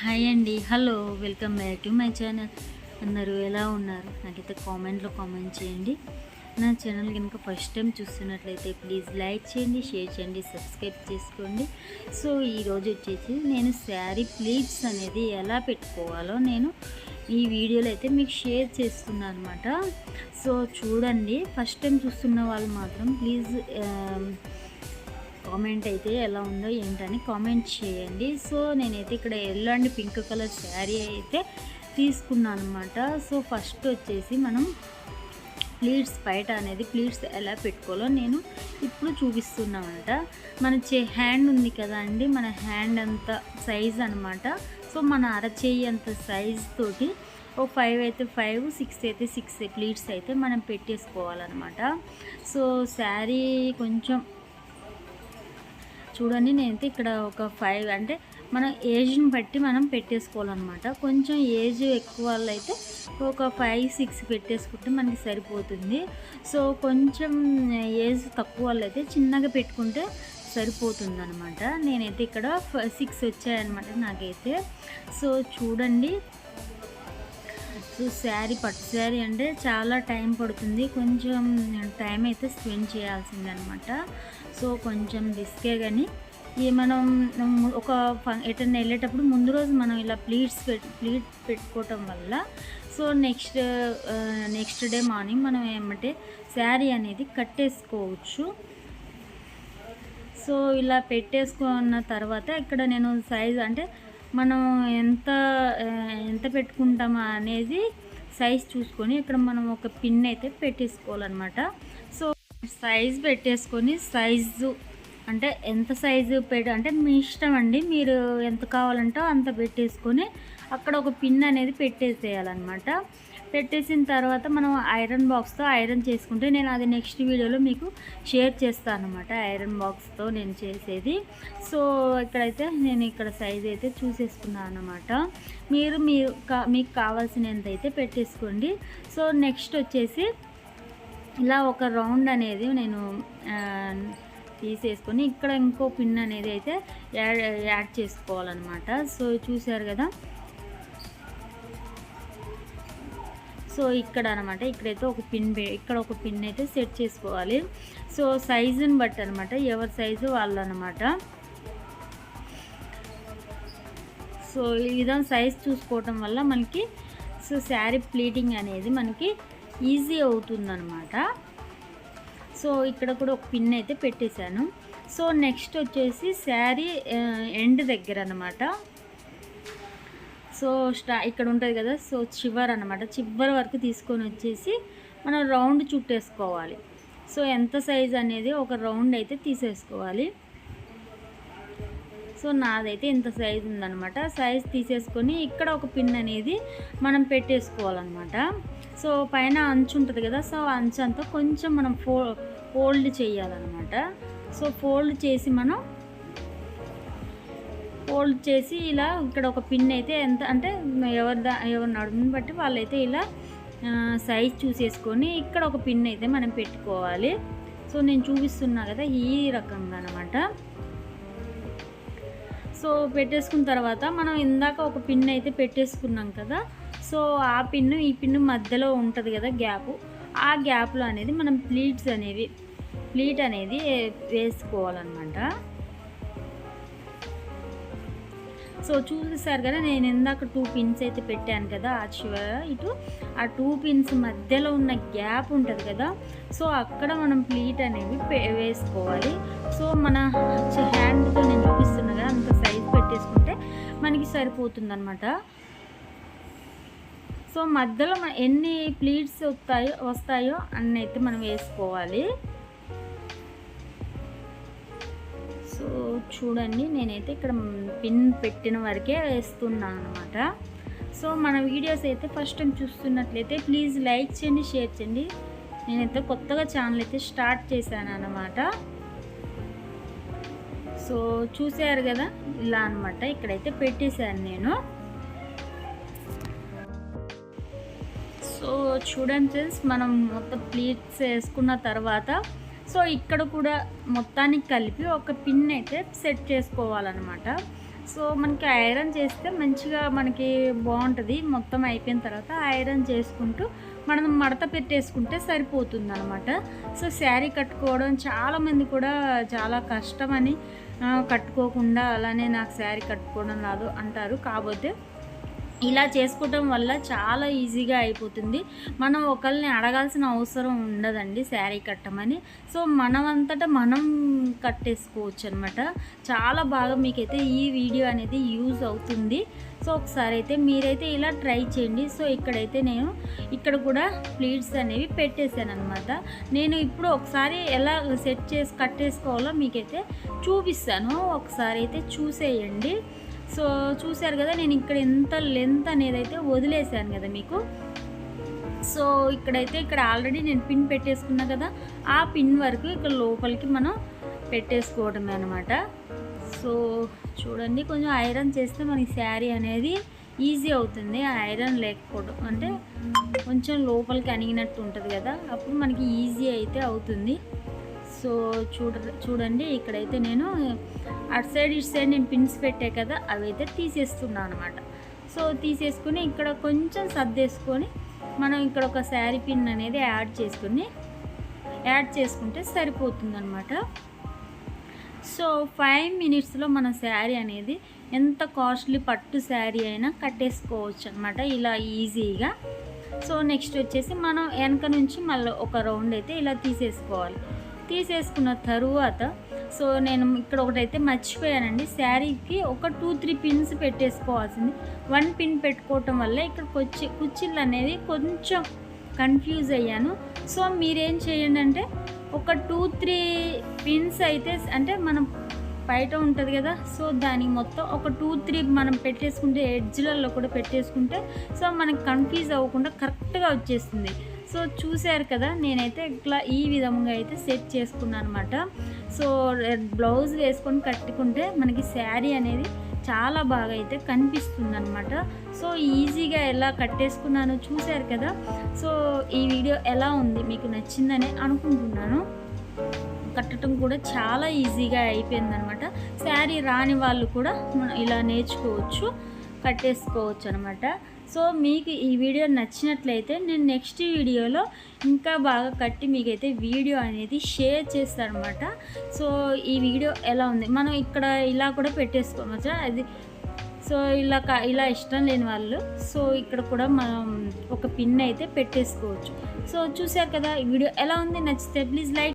Hi అండి, hello, welcome back to my channel. అందరూ ఎలా ఉన్నారు? నాకైతే కామెంట్లో కామెంట్ చేయండి. నా ఛానల్ కనుక ఫస్ట్ టైం చూస్తున్నట్లయితే ప్లీజ్ లైక్ చేయండి, షేర్ చేయండి, సబ్స్క్రైబ్ చేసుకోండి. సో ఈరోజు వచ్చేసి నేను శారీ ప్లీట్స్ అనేది ఎలా పెట్టుకోవాలో నేను ఈ వీడియోలో అయితే మీకు షేర్ చేస్తున్నాను అనమాట. సో చూడండి, ఫస్ట్ టైం చూస్తున్న వాళ్ళు మాత్రం ప్లీజ్ కామెంట్ అయితే ఎలా ఉందో ఏంటని కామెంట్ చేయండి. సో నేనైతే ఇక్కడ yellow and pink colour sari అయితే తీసుకున్నాను అనమాట. సో ఫస్ట్ వచ్చేసి మనం ప్లీట్స్ బయట అనేది ప్లీట్స్ ఎలా పెట్టుకోవాలో నేను ఇప్పుడు చూపిస్తున్నామన్నమాట. మన హ్యాండ్ ఉంది కదా అండి, మన హ్యాండ్ అంత సైజ్ అనమాట. సో మన అరచేయి అంత సైజ్ తోటి ఓ 5 అయితే 5, 6 అయితే 6 ప్లీట్స్ అయితే మనం పెట్టేసుకోవాలన్నమాట. సో శారీ కొంచెం చూడండి, నేనైతే ఇక్కడ ఒక 5 అంటే మన ఏజ్ని బట్టి మనం పెట్టేసుకోవాలన్నమాట. కొంచెం ఏజ్ ఎక్కువ వాళ్ళు అయితే ఒక 5, 6 పెట్టేసుకుంటే మనకి సరిపోతుంది. సో కొంచెం ఏజ్ తక్కువ వాళ్ళు అయితే చిన్నగా పెట్టుకుంటే సరిపోతుంది అనమాట. నేనైతే ఇక్కడ 6 వచ్చాయన్నమాట నాకైతే. సో చూడండి, సో శారీ పట్టు శారీ అంటే చాలా టైం పడుతుంది, కొంచెం టైం అయితే స్పెండ్ చేయాల్సిందనమాట. సో కొంచెం రిస్కే, కానీ మనం ఒక ఎటన్నా వెళ్ళేటప్పుడు ముందు రోజు మనం ఇలా ప్లీట్ పెట్టుకోవటం వల్ల సో నెక్స్ట్ డే మార్నింగ్ మనం ఏమంటే శారీ అనేది కట్టేసుకోవచ్చు. సో ఇలా పెట్టేసుకున్న తర్వాత ఇక్కడ నేను సైజ్ అంటే మనం ఎంత పెట్టుకుంటామా అనేది సైజ్ చూసుకొని ఇక్కడ మనం ఒక పిన్ అయితే పెట్టేసుకోవాలన్నమాట. సో సైజ్ పెట్టేసుకొని సైజు అంటే ఎంత సైజు అంటే మీ ఇష్టం అండి, మీరు ఎంత కావాలంటే అంత పెట్టేసుకొని అక్కడ ఒక పిన్ అనేది పెట్టేసేయాలన్నమాట. పెట్టేసిన తర్వాత మనం ఐరన్ బాక్స్తో ఐరన్ చేసుకుంటే నేను అది నెక్స్ట్ వీడియోలో మీకు షేర్ చేస్తాను అనమాట, ఐరన్ బాక్స్తో నేను చేసేది. సో ఇక్కడైతే నేను ఇక్కడ సైజ్ అయితే చూసేసుకున్నాను అనమాట. మీకు కావాల్సినంత అయితే పెట్టేసుకోండి. సో నెక్స్ట్ వచ్చేసి ఇలా ఒక రౌండ్ అనేది నేను తీసేసుకొని ఇక్కడ ఇంకో పిన్ అనేది అయితే యాడ్ చేసుకోవాలన్నమాట. సో చూసారు కదా, సో ఇక్కడ అనమాట ఇక్కడైతే ఇక్కడ ఒక పిన్ అయితే సెట్ చేసుకోవాలి. సో సైజుని బట్టి అనమాట, ఎవరి సైజు వాళ్ళు అనమాట. సో ఈ విధంగా సైజ్ చూసుకోవటం వల్ల మనకి సో శారీ ప్లీటింగ్ అనేది మనకి ఈజీ అవుతుందన్నమాట. సో ఇక్కడ కూడా ఒక పిన్ అయితే పెట్టేశాను. సో నెక్స్ట్ వచ్చేసి శారీ ఎండ్ దగ్గర అనమాట. సో ఇక్కడ ఉంటుంది కదా, సో చివరి అనమాట, చివరి వరకు తీసుకొని వచ్చేసి మనం రౌండ్ చుట్టేసుకోవాలి. సో ఎంత సైజ్ అనేది ఒక రౌండ్ అయితే తీసేసుకోవాలి. సో నాదైతే ఇంత సైజు ఉందన్నమాట. సైజ్ తీసేసుకొని ఇక్కడ ఒక పిన్ అనేది మనం పెట్టేసుకోవాలన్నమాట. సో పైన అంచు ఉంటుంది కదా, సో అంచు అంతా కొంచెం మనం ఫోల్డ్ చేయాలన్నమాట. సో ఫోల్డ్ చేసి ఇలా ఇక్కడ ఒక పిన్ అయితే ఎంత అంటే ఎవరి నడుముని బట్టి వాళ్ళైతే ఇలా సైజ్ చూసేసుకొని ఇక్కడ ఒక పిన్ అయితే మనం పెట్టుకోవాలి. సో నేను చూపిస్తున్నా కదా ఈ రకంగా అనమాట. సో పెట్టేసుకున్న తర్వాత మనం ఇందాక ఒక పిన్ అయితే పెట్టేసుకున్నాం కదా, సో ఆ పిన్ను ఈ పిన్ను మధ్యలో ఉంటుంది కదా గ్యాపు, ఆ గ్యాప్లో అనేది మనం ప్లీట్ అనేది వేసుకోవాలన్నమాట. సో చూసేసారు కదా, నేను ఇందాక 2 పిన్స్ అయితే పెట్టాను కదా, ఆ చివర ఇటు ఆ 2 పిన్స్ మధ్యలో ఉన్న గ్యాప్ ఉంటుంది కదా, సో అక్కడ మనం ప్లీట్ అనేవి వేసుకోవాలి. సో మన హ్యాండ్తో నేను చూపిస్తున్నా కదా, అంత సైజ్ పెట్టేసుకుంటే మనకి సరిపోతుంది అనమాట. సో మధ్యలో ఎన్ని ప్లీట్స్ వస్తాయో అన్నీ అయితే మనం వేసుకోవాలి. సో చూడండి, నేనైతే ఇక్కడ పిన్ పెట్టిన వరకే వేస్తున్నాను అనమాట. సో మన వీడియోస్ అయితే ఫస్ట్ టైం చూస్తున్నట్లయితే ప్లీజ్ లైక్ చేయండి, షేర్ చేయండి. నేనైతే కొత్తగా ఛానల్ అయితే స్టార్ట్ చేశాను అన్నమాట. సో చూసారు కదా, ఇలా అనమాట ఇక్కడైతే పెట్టేశాను నేను. సో చూడండి ఫ్రెండ్స్, మనం మొత్తం ప్లీట్స్ వేసుకున్న తర్వాత సో ఇక్కడ కూడా మొత్తానికి కలిపి ఒక పిన్ అయితే సెట్ చేసుకోవాలన్నమాట. సో మనకి ఐరన్ చేస్తే మంచిగా మనకి బాగుంటుంది. మొత్తం అయిపోయిన తర్వాత ఐరన్ చేసుకుంటూ మనం మడత పెట్టేసుకుంటే సరిపోతుంది అనమాట. సో శారీ కట్టుకోవడం చాలామంది కూడా చాలా కష్టమని కట్టుకోకుండా అలానే నాకు శారీ కట్టుకోవడం రాదు అంటారు. కాకపోతే ఇలా చేసుకోవటం వల్ల చాలా ఈజీగా అయిపోతుంది. మనం ఒకరిని అడగాల్సిన అవసరం ఉండదండి శారీ కట్టమని. సో మనమంతటా మనం కట్టేసుకోవచ్చు అనమాట. చాలా బాగా మీకైతే ఈ వీడియో అనేది యూజ్ అవుతుంది. సో ఒకసారి అయితే మీరైతే ఇలా ట్రై చేయండి. సో ఇక్కడైతే నేను ఇక్కడ కూడా ప్లీట్స్ అనేవి పెట్టేశాను అనమాట. నేను ఇప్పుడు ఒకసారి ఎలా సెట్ చేసి కట్టేసుకోవాలో మీకైతే చూపిస్తాను. ఒకసారి అయితే చూసేయండి. సో చూశారు కదా, నేను ఇక్కడ ఎంత లెంత్ అనేది అయితే వదిలేసాను కదా మీకు. సో ఇక్కడైతే ఇక్కడ ఆల్రెడీ నేను పిన్ పెట్టేసుకున్నా కదా, ఆ పిన్ వరకు ఇక్కడ లోపలికి మనం పెట్టేసుకోవడమే అనమాట. సో చూడండి, కొంచెం ఐరన్ చేస్తే మనకి శారీ అనేది ఈజీ అవుతుంది. ఐరన్ లేకపోవడం అంటే కొంచెం లోపలికి అణిగినట్టు ఉంటుంది కదా, అప్పుడు మనకి ఈజీ అయితే అవుతుంది. సో చూడండి, ఇక్కడైతే నేను అటు సైడ్ ఇటు సైడ్ నేను పిన్స్ పెట్టే కదా, అవి అయితే తీసేస్తున్నాను అనమాట. సో తీసేసుకుని ఇక్కడ కొంచెం సర్దేసుకొని మనం ఇక్కడ ఒక శారీ పిన్ అనేది యాడ్ చేసుకుంటే సరిపోతుంది అనమాట. సో 5 మినిట్స్లో మన శారీ అనేది ఎంత కాస్ట్లీ పట్టు శారీ అయినా కట్టేసుకోవచ్చు అనమాట ఇలా ఈజీగా. సో నెక్స్ట్ వచ్చేసి మనం వెనక నుంచి మళ్ళీ ఒక రౌండ్ అయితే ఇలా తీసేసుకున్న తరువాత సో నేను ఇక్కడ ఒకటైతే మర్చిపోయానండి. శారీకి ఒక 2-3 పిన్స్ పెట్టేసుకోవాల్సింది. 1 పిన్ పెట్టుకోవటం వల్ల ఇక్కడ కుచ్చిళ్ళు అనేది కొంచెం కన్ఫ్యూజ్ అయ్యాను. సో మీరేం చేయండి అంటే ఒక 2-3 పిన్స్ అయితే అంటే మనం బయట ఉంటుంది కదా, సో దానికి మొత్తం ఒక 2-3 మనం పెట్టేసుకుంటే ఎడ్జ్లలో కూడా పెట్టేసుకుంటే సో మనకి కన్ఫ్యూజ్ అవ్వకుండా కరెక్ట్గా వచ్చేస్తుంది. సో చూశారు కదా, నేనైతే ఇట్లా ఈ విధంగా అయితే సెట్ చేసుకున్నాను అనమాట. సో బ్లౌజ్ వేసుకొని కట్టుకుంటే మనకి శారీ అనేది చాలా బాగా అయితే కనిపిస్తుంది అనమాట. సో ఈజీగా ఎలా కట్టేసుకున్నాను చూశారు కదా. సో ఈ వీడియో ఎలా ఉంది, మీకు నచ్చిందని అనుకుంటున్నాను. కట్టడం కూడా చాలా ఈజీగా అయిపోయిందనమాట. శారీ రాని వాళ్ళు కూడా మనం ఇలా నేర్చుకోవచ్చు, కట్టేసుకోవచ్చు అనమాట. సో మీకు ఈ వీడియో నచ్చినట్లయితే నేను నెక్స్ట్ వీడియోలో ఇంకా బాగా కట్టి మీకైతే వీడియో అనేది షేర్ చేస్తాను అనమాట. సో ఈ వీడియో ఎలా ఉంది, మనం ఇక్కడ ఇలా కూడా పెట్టేసుకోవచ్చు అది. సో ఇలా ఇష్టం లేని వాళ్ళు సో ఇక్కడ కూడా మనం ఒక పిన్ అయితే పెట్టేసుకోవచ్చు. సో చూశారు కదా, ఈ వీడియో ఎలా ఉంది, నచ్చితే ప్లీజ్ లైక్